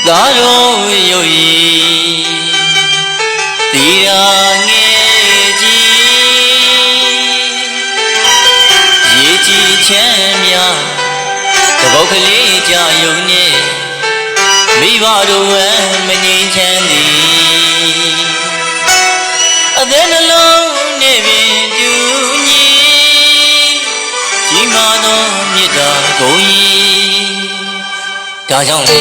သာတော်ယုတ်ဤတီရာငယ်ကြီးရေကြီးချမ်းများတပုတ်ကလေးကြာယုံနဲ့မိဘတို့ဝမ်းမငြိမ်းချမ်းသည်အသက်နှလုံးနဲ့ပင်ပြူညီကြီးမားသောမေတ္တာကုန်၏ဒါကြောင့်လေ